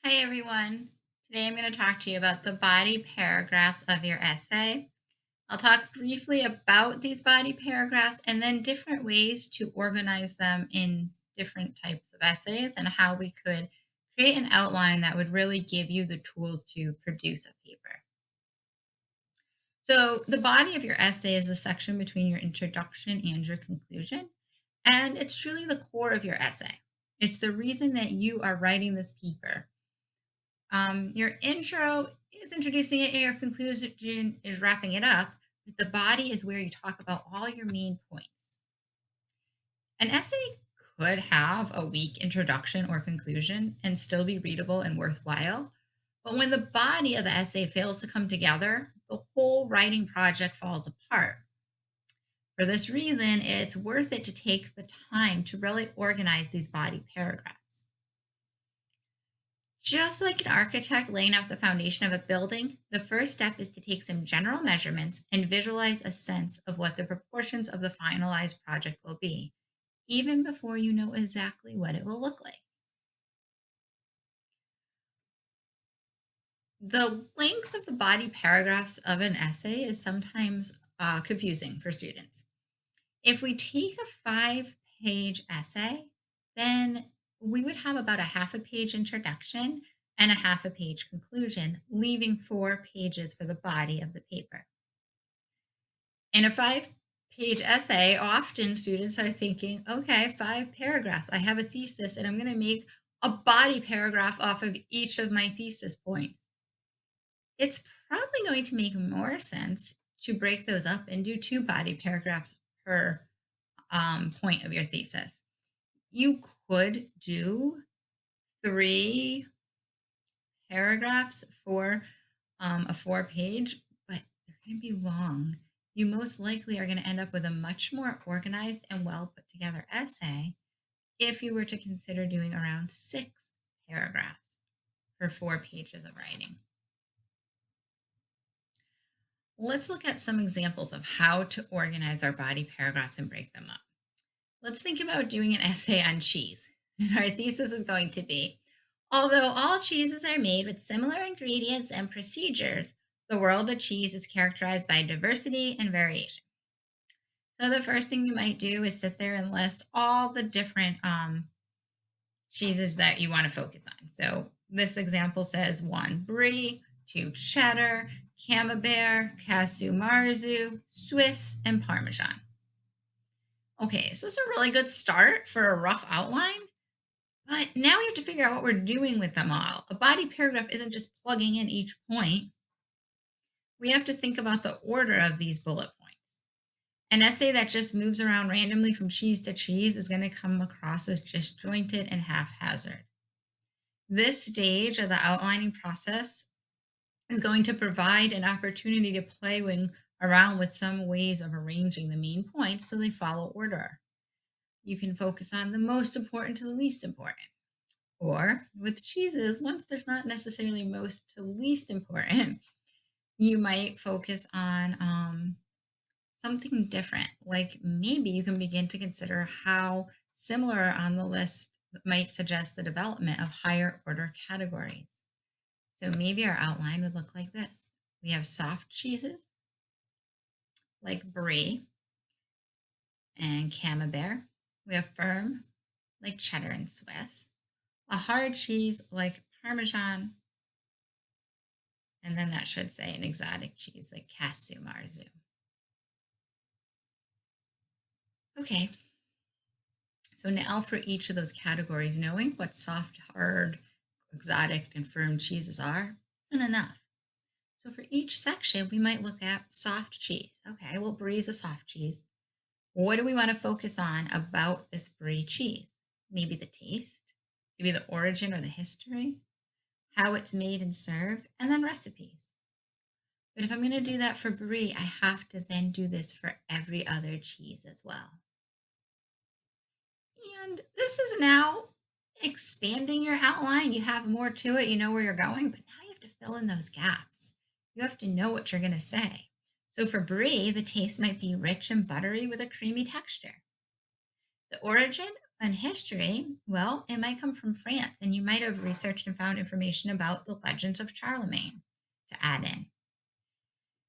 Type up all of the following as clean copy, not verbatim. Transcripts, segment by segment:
Hi, everyone. Today I'm going to talk to you about the body paragraphs of your essay. I'll talk briefly about these body paragraphs and then different ways to organize them in different types of essays and how we could create an outline that would really give you the tools to produce a paper. So, the body of your essay is the section between your introduction and your conclusion, and it's truly the core of your essay. It's the reason that you are writing this paper. Your intro is introducing it, and your conclusion is wrapping it up. But the body is where you talk about all your main points. An essay could have a weak introduction or conclusion and still be readable and worthwhile. But when the body of the essay fails to come together, the whole writing project falls apart. For this reason, it's worth it to take the time to really organize these body paragraphs. Just like an architect laying out the foundation of a building, the first step is to take some general measurements and visualize a sense of what the proportions of the finalized project will be, even before you know exactly what it will look like. The length of the body paragraphs of an essay is sometimes confusing for students. If we take a 5-page essay, then we would have about a half a page introduction and a half a page conclusion, leaving 4 pages for the body of the paper. In a 5-page essay, often students are thinking, okay, 5 paragraphs. I have a thesis and I'm going to make a body paragraph off of each of my thesis points. It's probably going to make more sense to break those up and do 2 body paragraphs per point of your thesis. You could do 3 paragraphs for a 4 page, but they're going to be long. You most likely are going to end up with a much more organized and well put together essay if you were to consider doing around 6 paragraphs for 4 pages of writing. Let's look at some examples of how to organize our body paragraphs and break them up. Let's think about doing an essay on cheese. And our thesis is going to be although all cheeses are made with similar ingredients and procedures, the world of cheese is characterized by diversity and variation. So, the first thing you might do is sit there and list all the different cheeses that you want to focus on. So, this example says one brie, two cheddar, camembert, casu marzu, Swiss, and Parmesan. Okay, so it's a really good start for a rough outline. But now we have to figure out what we're doing with them all. A body paragraph isn't just plugging in each point. We have to think about the order of these bullet points. An essay that just moves around randomly from cheese to cheese is going to come across as disjointed and haphazard. This stage of the outlining process is going to provide an opportunity to around with some ways of arranging the main points so they follow order. You can focus on the most important to the least important. Or with cheeses, once there's not necessarily most to least important, you might focus on something different. Like maybe you can begin to consider how similar on the list might suggest the development of higher order categories. So maybe our outline would look like this. We have soft cheeses like brie and camembert. We have firm like cheddar and Swiss. A hard cheese like Parmesan, and then that should say an exotic cheese like Casu Marzu. Okay, so now for each of those categories, knowing what soft, hard, exotic, and firm cheeses are isn't enough. So for each section, we might look at soft cheese. Okay, well, brie is a soft cheese. What do we want to focus on about this brie cheese? Maybe the taste, maybe the origin or the history, how it's made and served, and then recipes. But if I'm going to do that for brie, I have to then do this for every other cheese as well. And this is now expanding your outline. You have more to it, you know where you're going, but now you have to fill in those gaps. You have to know what you're going to say. So for brie, the taste might be rich and buttery with a creamy texture. The origin, On history, well, it might come from France, and you might have researched and found information about the legends of Charlemagne to add in.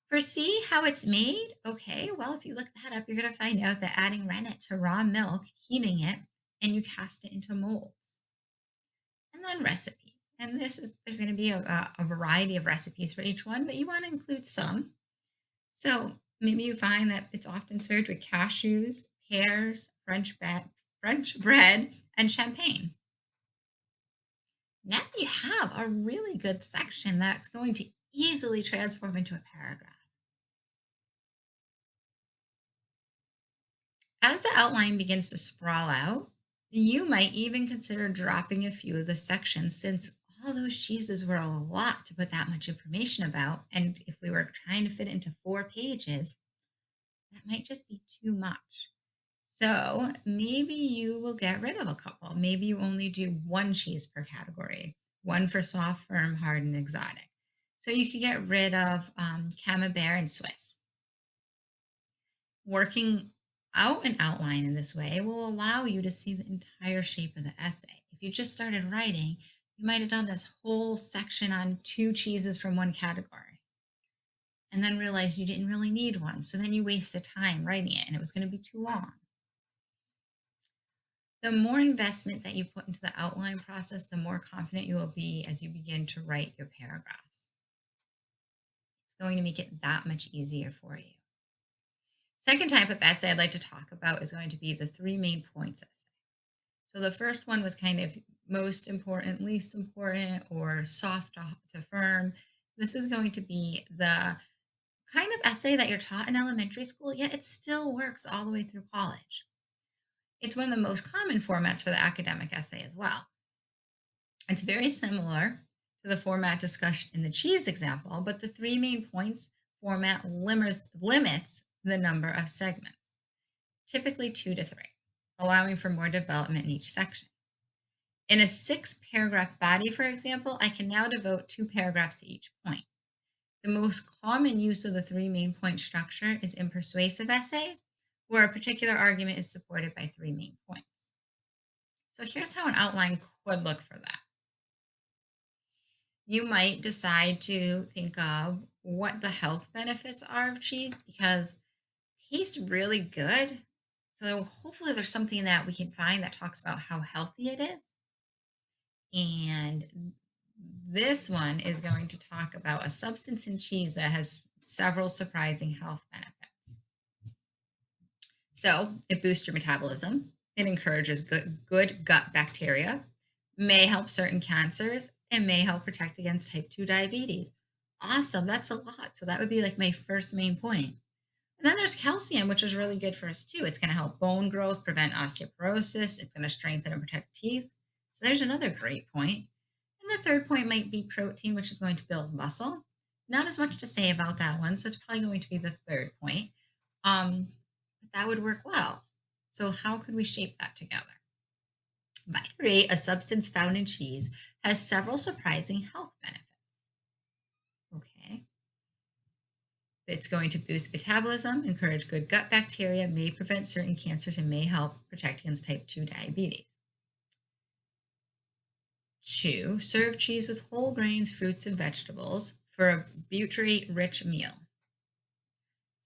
Foresee how it's made? Okay, well, if you look that up, you're going to find out that adding rennet to raw milk, heating it, and you cast it into molds. And then recipes. And there's going to be a variety of recipes for each one, but you want to include some. So maybe you find that it's often served with cashews, pears, French bread, and champagne. Now you have a really good section that's going to easily transform into a paragraph. As the outline begins to sprawl out, you might even consider dropping a few of the sections since all those cheeses were a lot to put that much information about. And if we were trying to fit it into 4 pages, that might just be too much. So maybe you will get rid of a couple. Maybe you only do one cheese per category, one for soft, firm, hard, and exotic. So you could get rid of Camembert and Swiss. Working out an outline in this way will allow you to see the entire shape of the essay. If you just started writing, you might have done this whole section on 2 cheeses from one category and then realized you didn't really need one. So then you wasted time writing it and it was going to be too long. The more investment that you put into the outline process, the more confident you will be as you begin to write your paragraphs. It's going to make it that much easier for you. Second type of essay I'd like to talk about is going to be the 3 main points essay. So the first one was kind of most important, least important, or soft to firm. This is going to be the kind of essay that you're taught in elementary school, yet it still works all the way through college. It's one of the most common formats for the academic essay as well. It's very similar to the format discussed in the cheese example, but the 3 main points format limits the number of segments, typically 2 to 3, allowing for more development in each section. In a 6 paragraph body, for example, I can now devote 2 paragraphs to each point. The most common use of the 3 main point structure is in persuasive essays, where a particular argument is supported by 3 main points. So here's how an outline could look for that. You might decide to think of what the health benefits are of cheese because it tastes really good. So hopefully there's something that we can find that talks about how healthy it is. And this one is going to talk about a substance in cheese that has several surprising health benefits. So it boosts your metabolism, it encourages good gut bacteria, may help certain cancers, and may help protect against type 2 diabetes. Awesome, that's a lot. So that would be like my first main point. And then there's calcium, which is really good for us too. It's going to help bone growth, prevent osteoporosis, it's going to strengthen and protect teeth. So there's another great point. And the third point might be protein, which is going to build muscle. Not as much to say about that one, so it's probably going to be the third point. But that would work well. So how could we shape that together? Butyrate, a substance found in cheese, has several surprising health benefits. Okay. It's going to boost metabolism, encourage good gut bacteria, may prevent certain cancers, and may help protect against type 2 diabetes. 2, serve cheese with whole grains, fruits, and vegetables for a butyrate-rich meal.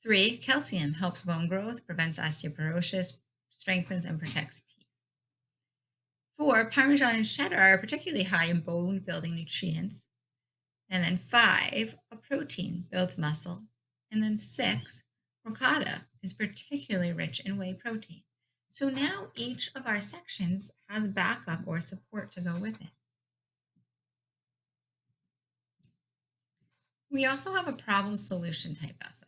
3, calcium helps bone growth, prevents osteoporosis, strengthens and protects teeth. 4, Parmesan and cheddar are particularly high in bone building nutrients. And then 5, a protein builds muscle. And then 6, ricotta is particularly rich in whey protein. So now each of our sections has backup or support to go with it. We also have a problem solution type essay.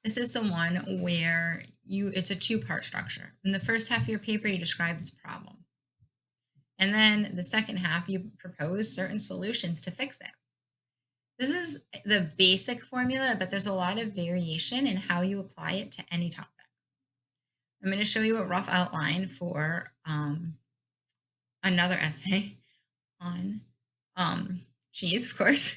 This is the one where it's a 2 part structure. In the first half of your paper, you describe this problem. And then the second half, you propose certain solutions to fix it. This is the basic formula, but there's a lot of variation in how you apply it to any topic. I'm going to show you a rough outline for another essay on cheese, of course.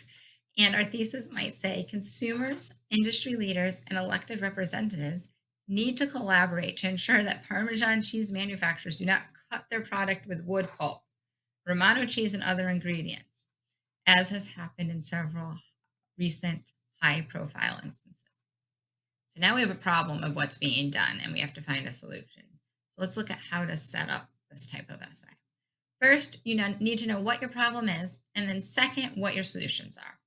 And our thesis might say consumers, industry leaders, and elected representatives need to collaborate to ensure that Parmesan cheese manufacturers do not cut their product with wood pulp, Romano cheese, and other ingredients, as has happened in several recent high profile instances. So now we have a problem of what's being done and we have to find a solution. So let's look at how to set up this type of essay. First, need to know what your problem is, and then second, what your solutions are.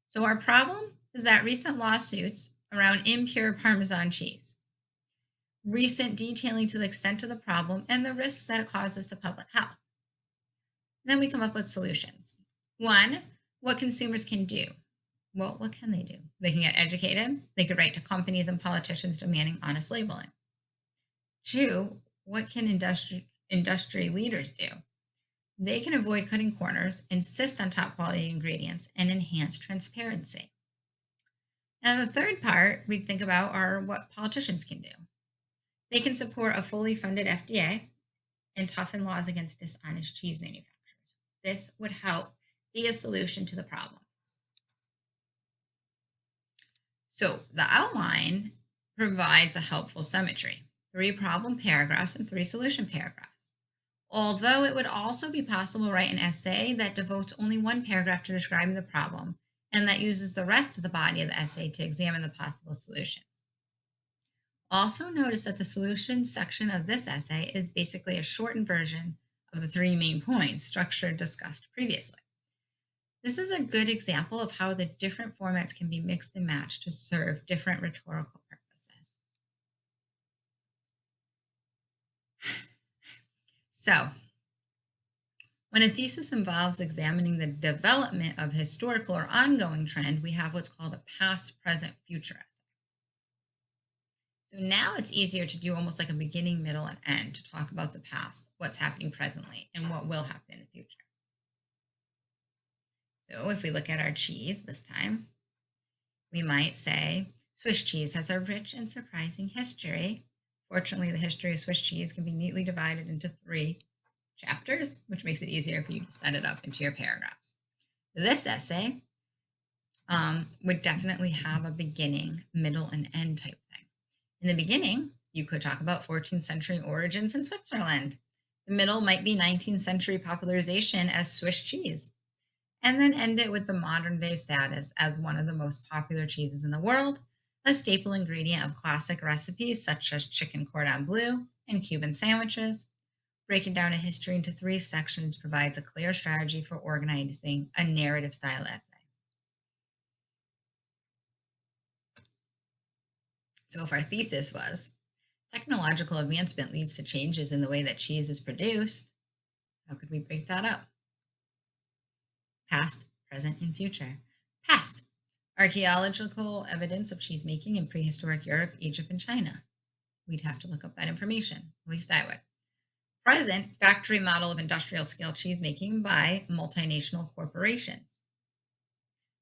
So our problem is that recent lawsuits around impure Parmesan cheese, recent detailing to the extent of the problem and the risks that it causes to public health. Then we come up with solutions. One, what consumers can do. Well, what can they do? They can get educated. They could write to companies and politicians demanding honest labeling. Two, what can industry leaders do? They can avoid cutting corners, insist on top quality ingredients, and enhance transparency. And the third part we think about are what politicians can do. They can support a fully funded FDA and toughen laws against dishonest cheese manufacturers. This would help be a solution to the problem. So the outline provides a helpful symmetry: 3 problem paragraphs and 3 solution paragraphs. Although it would also be possible to write an essay that devotes only 1 paragraph to describing the problem and that uses the rest of the body of the essay to examine the possible solutions. Also notice that the solution section of this essay is basically a shortened version of the 3 main points structure discussed previously. This is a good example of how the different formats can be mixed and matched to serve different rhetorical purposes. So, when a thesis involves examining the development of historical or ongoing trend, we have what's called a past, present, future essay. So now it's easier to do almost like a beginning, middle, and end to talk about the past, what's happening presently, and what will happen in the future. So if we look at our cheese this time, we might say Swiss cheese has a rich and surprising history. Fortunately, the history of Swiss cheese can be neatly divided into 3 chapters, which makes it easier for you to set it up into your paragraphs. This essay would definitely have a beginning, middle, and end type thing. In the beginning, you could talk about 14th century origins in Switzerland. The middle might be 19th century popularization as Swiss cheese. And then end it with the modern day status as one of the most popular cheeses in the world, a staple ingredient of classic recipes such as chicken cordon bleu and Cuban sandwiches. Breaking down a history into 3 sections provides a clear strategy for organizing a narrative style essay. So if our thesis was technological advancement leads to changes in the way that cheese is produced, how could we break that up? Past, present, and future. Past, archaeological evidence of cheese making in prehistoric Europe, Egypt, and China. We'd have to look up that information, at least I would. Present, factory model of industrial scale cheese making by multinational corporations.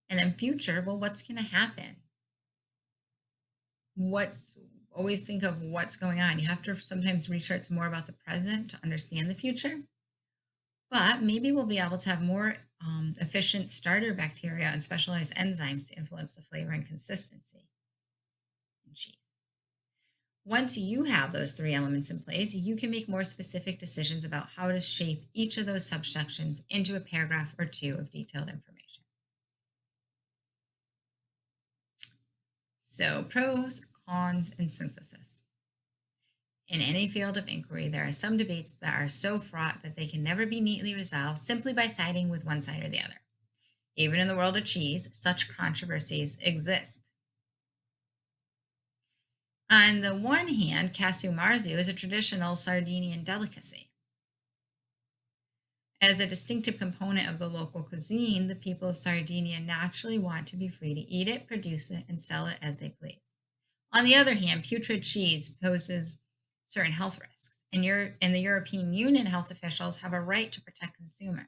And then future, well, what's going to happen? Always think of what's going on. You have to sometimes research more about the present to understand the future. But maybe we'll be able to have more efficient starter bacteria and specialized enzymes to influence the flavor and consistency in cheese. Once you have those 3 elements in place, you can make more specific decisions about how to shape each of those subsections into a paragraph or 2 of detailed information. So pros, cons, and synthesis. In any field of inquiry, there are some debates that are so fraught that they can never be neatly resolved simply by siding with one side or the other. Even in the world of cheese, such controversies exist. On the one hand, casu marzu is a traditional Sardinian delicacy. As a distinctive component of the local cuisine, the people of Sardinia naturally want to be free to eat it, produce it, and sell it as they please. On the other hand, putrid cheese poses certain health risks, and the European Union health officials have a right to protect consumers.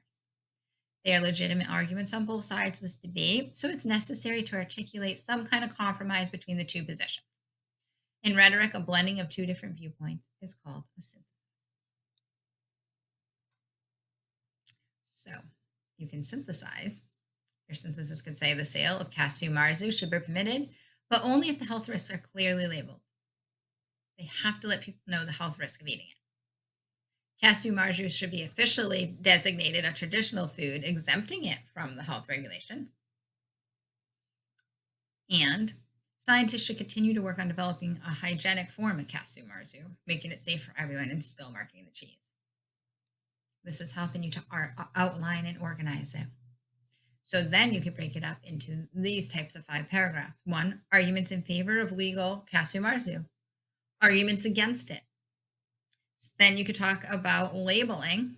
There are legitimate arguments on both sides of this debate, so it's necessary to articulate some kind of compromise between the 2 positions. In rhetoric, a blending of 2 different viewpoints is called a synthesis. So you can synthesize. Your synthesis could say the sale of casu marzu should be permitted, but only if the health risks are clearly labeled. you have to let people know the health risk of eating it. Cashew marzu should be officially designated a traditional food, exempting it from the health regulations. And scientists should continue to work on developing a hygienic form of cashew marzu, making it safe for everyone and still marketing the cheese. This is helping you to outline and organize it. So then you can break it up into these types of 5 paragraphs. One, arguments in favor of legal cashew marzu, arguments against it. Then you could talk about labeling,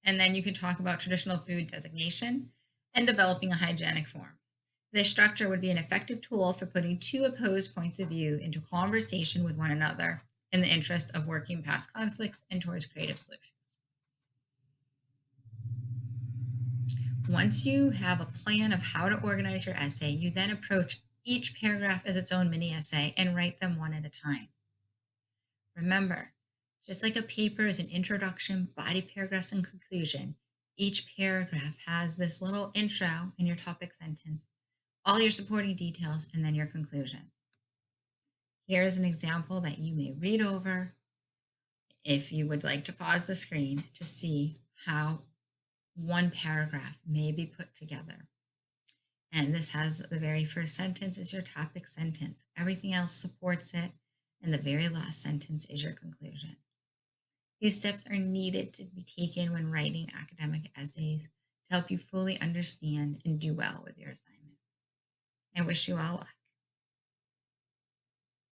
and then you can talk about traditional food designation and developing a hygienic form. This structure would be an effective tool for putting two opposed points of view into conversation with one another in the interest of working past conflicts and towards creative solutions. Once you have a plan of how to organize your essay, you then approach each paragraph as its own mini essay and write them one at a time. Remember, just like a paper is an introduction, body paragraphs, and conclusion, each paragraph has this little intro and your topic sentence, all your supporting details, and then your conclusion. Here's an example that you may read over if you would like to pause the screen to see how one paragraph may be put together. And this has the very first sentence is your topic sentence. Everything else supports it. And the very last sentence is your conclusion. These steps are needed to be taken when writing academic essays to help you fully understand and do well with your assignment. I wish you all luck.